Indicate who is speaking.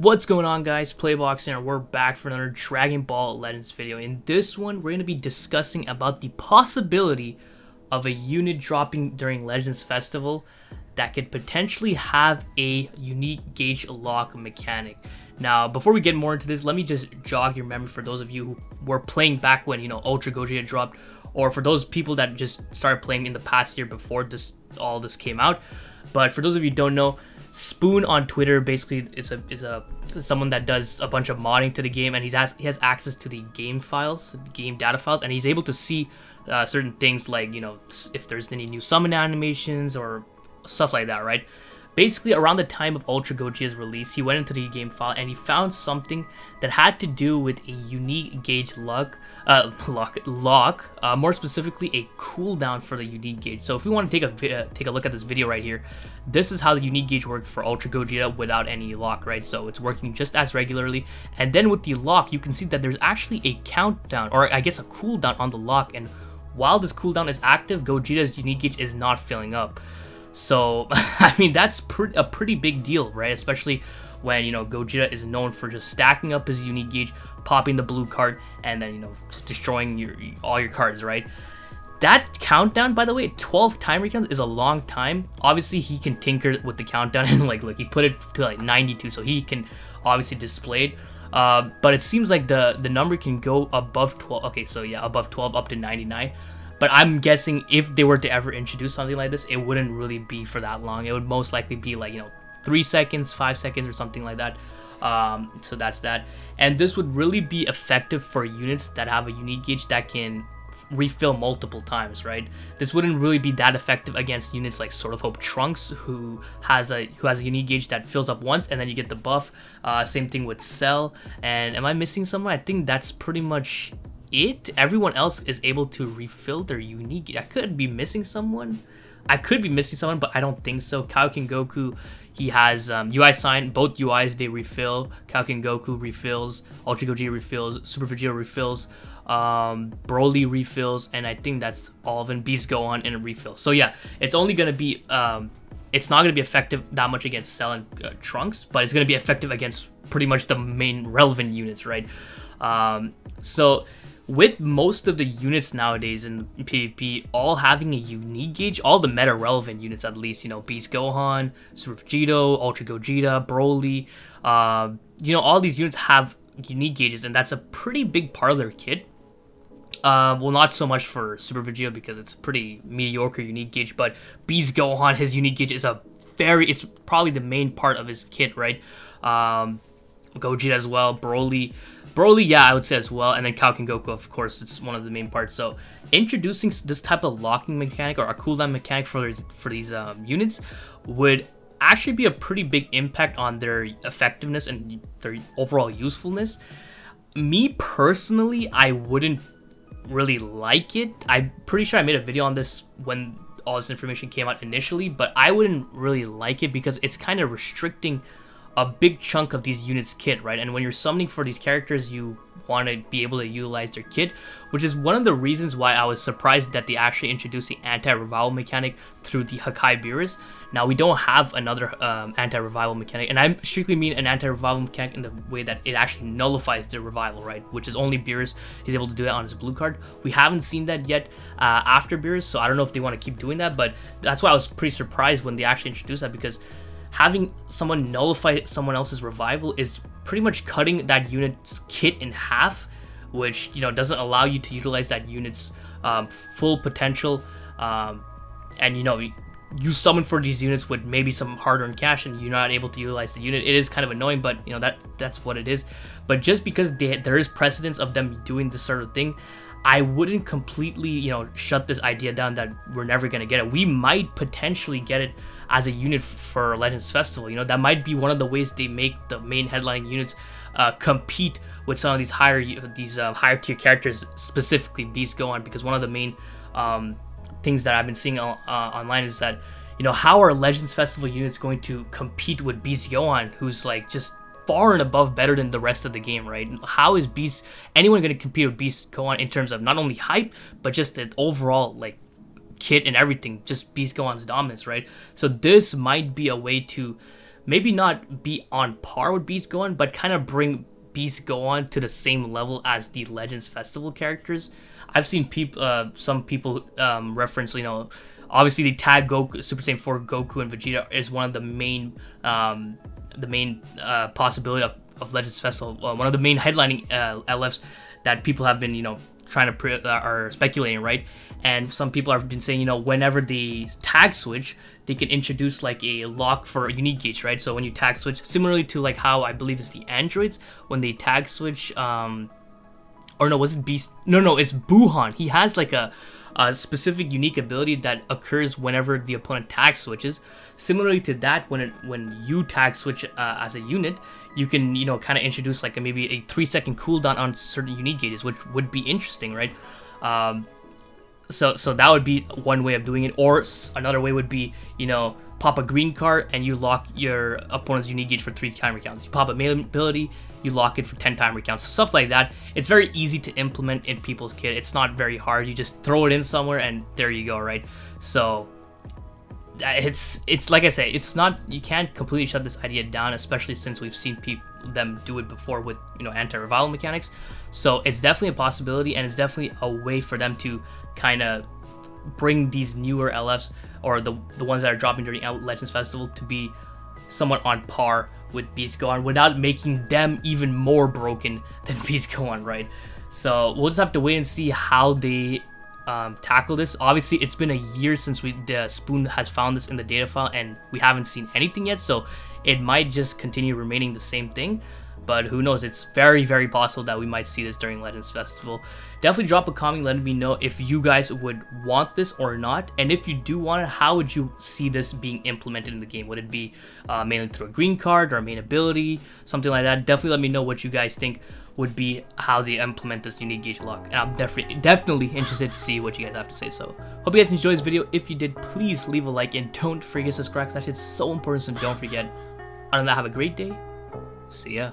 Speaker 1: What's going on, guys? Playbox here. We're back for another Dragon Ball Legends video. In this one, we're going to be discussing about the possibility of a unit dropping during Legends Festival that could potentially have a unique gauge lock mechanic. Now, before we get more into this, let me just jog your memory for those of you who were playing back when, Ultra Gogeta dropped, or for those people that just started playing in the past year before all this came out. But for those of you who don't know, Spoon on Twitter basically is someone that does a bunch of modding to the game, and he has access to the game files, game data files, and he's able to see certain things like if there's any new summon animations or stuff like that, right? Basically, around the time of Ultra Gogeta's release, he went into the game file and he found something that had to do with a unique gauge lock, more specifically a cooldown for the unique gauge. So if we want to take a look at this video right here, this is how the unique gauge works for Ultra Gogeta without any lock, right? So it's working just as regularly, and then with the lock, you can see that there's actually a countdown, or I guess a cooldown on the lock, and while this cooldown is active, Gogeta's unique gauge is not filling up. So, I mean, that's a pretty big deal, right? Especially when, Gogeta is known for just stacking up his unique gauge, popping the blue card, and then, just destroying all your cards, right? That countdown, by the way, 12 time recounts is a long time. Obviously, he can tinker with the countdown, and, look, he put it to, 92, so he can obviously display it. But it seems like the number can go above 12. Okay, so yeah, above 12 up to 99. But I'm guessing if they were to ever introduce something like this, it wouldn't really be for that long. It would most likely be like, 3 seconds, 5 seconds, or something like that. So that's that. And this would really be effective for units that have a unique gauge that can refill multiple times, right? This wouldn't really be that effective against units like Sword of Hope Trunks, who has a unique gauge that fills up once and then you get the buff. Same thing with Cell. And am I missing someone? I think that's pretty much it. Everyone else is able to refill their unique. I could be missing someone, but I don't think so. Kaioken Goku, he has UI sign. Both UIs they refill. Kaioken Goku refills. Ultra Gogeta refills. Super Vegeta refills. Broly refills, and I think that's all of them. Beast Gohan and a refill. So yeah, it's only gonna be it's not gonna be effective that much against Cell and Trunks, but it's gonna be effective against pretty much the main relevant units, right? So with most of the units nowadays in PvP all having a unique gauge, all the meta relevant units at least, Beast Gohan, Super Vegeta, Ultra Gogeta, Broly, all these units have unique gauges, and that's a pretty big part of their kit. Well, not so much for Super Vegeta because it's pretty mediocre unique gauge, but Beast Gohan, his unique gauge is it's probably the main part of his kit, right? Gogeta as well, Broly, yeah, I would say as well, and then Kaioken Goku, of course, it's one of the main parts. So introducing this type of locking mechanic or a cooldown mechanic for these units would actually be a pretty big impact on their effectiveness and their overall usefulness. Me personally, I wouldn't really like it. I'm pretty sure I made a video on this when all this information came out initially, but I wouldn't really like it because it's kind of restricting a big chunk of these units' kit, right? And when you're summoning for these characters, you want to be able to utilize their kit, which is one of the reasons why I was surprised that they actually introduced the anti-revival mechanic through the Hakai Beerus. Now, we don't have another anti-revival mechanic, and I strictly mean an anti-revival mechanic in the way that it actually nullifies the revival, right? Which is only Beerus is able to do that on his blue card. We haven't seen that yet after Beerus, so I don't know if they want to keep doing that, but that's why I was pretty surprised when they actually introduced that, because having someone nullify someone else's revival is pretty much cutting that unit's kit in half, which doesn't allow you to utilize that unit's full potential. And you summon for these units with maybe some hard-earned cash, and you're not able to utilize the unit. It is kind of annoying, but that's what it is. But just because there is precedence of them doing this sort of thing, I wouldn't completely shut this idea down that we're never gonna get it. We might potentially get it as a unit for Legends Festival. That might be one of the ways they make the main headlining units compete with some of these higher tier characters, specifically Beast Gohan, because one of the main things that I've been seeing online is that how are Legends Festival units going to compete with Beast Gohan, who's like just far and above better than the rest of the game, right? How is anyone going to compete with Beast Gohan in terms of not only hype but just the overall kit and everything, just Beast Gohan's dominance, right? So this might be a way to maybe not be on par with Beast Gohan, but kind of bring Beast Gohan to the same level as the Legends Festival characters. I've seen some people reference, obviously the tag Goku, Super Saiyan 4 Goku and Vegeta is one of the main possibility of Legends Festival. One of the main headlining LFs that people have been, trying to are speculating, right? And some people have been saying, whenever they tag switch, they can introduce like a lock for a unique gauge, right? So when you tag switch, similarly to like how I believe it's the androids when they tag switch, or no, was it Beast? No, it's Buhan. He has like a specific unique ability that occurs whenever the opponent tag switches. Similarly to that, when you tag switch as a unit, you can kind of introduce like maybe a 3-second cooldown on certain unique gauges, which would be interesting, right? So that would be one way of doing it, or another way would be pop a green card and you lock your opponent's unique gauge for 3 time recounts. You pop a melee ability, you lock it for 10 time recounts, stuff like that. It's very easy to implement in people's kit. It's not very hard. You just throw it in somewhere and there you go, right? So it's like I say, it's not, you can't completely shut this idea down, especially since we've seen them do it before with anti-revival mechanics. So it's definitely a possibility, and it's definitely a way for them to kind of bring these newer LFs, or the ones that are dropping during Legends Festival, to be somewhat on par with Beast Gohan without making them even more broken than Beast Gohan, right? So we'll just have to wait and see how they tackle this. Obviously, it's been a year since the Spoon has found this in the data file, and we haven't seen anything yet, so it might just continue remaining the same thing. But who knows? It's very, very possible that we might see this during Legends Festival. Definitely drop a comment letting me know if you guys would want this or not. And if you do want it, how would you see this being implemented in the game? Would it be mainly through a green card or a main ability? Something like that. Definitely let me know what you guys think would be how they implement this unique gauge lock. And I'm definitely interested to see what you guys have to say. So hope you guys enjoyed this video. If you did, please leave a like and don't forget to subscribe, because that shit's so important, so don't forget. Other than that, have a great day. See ya.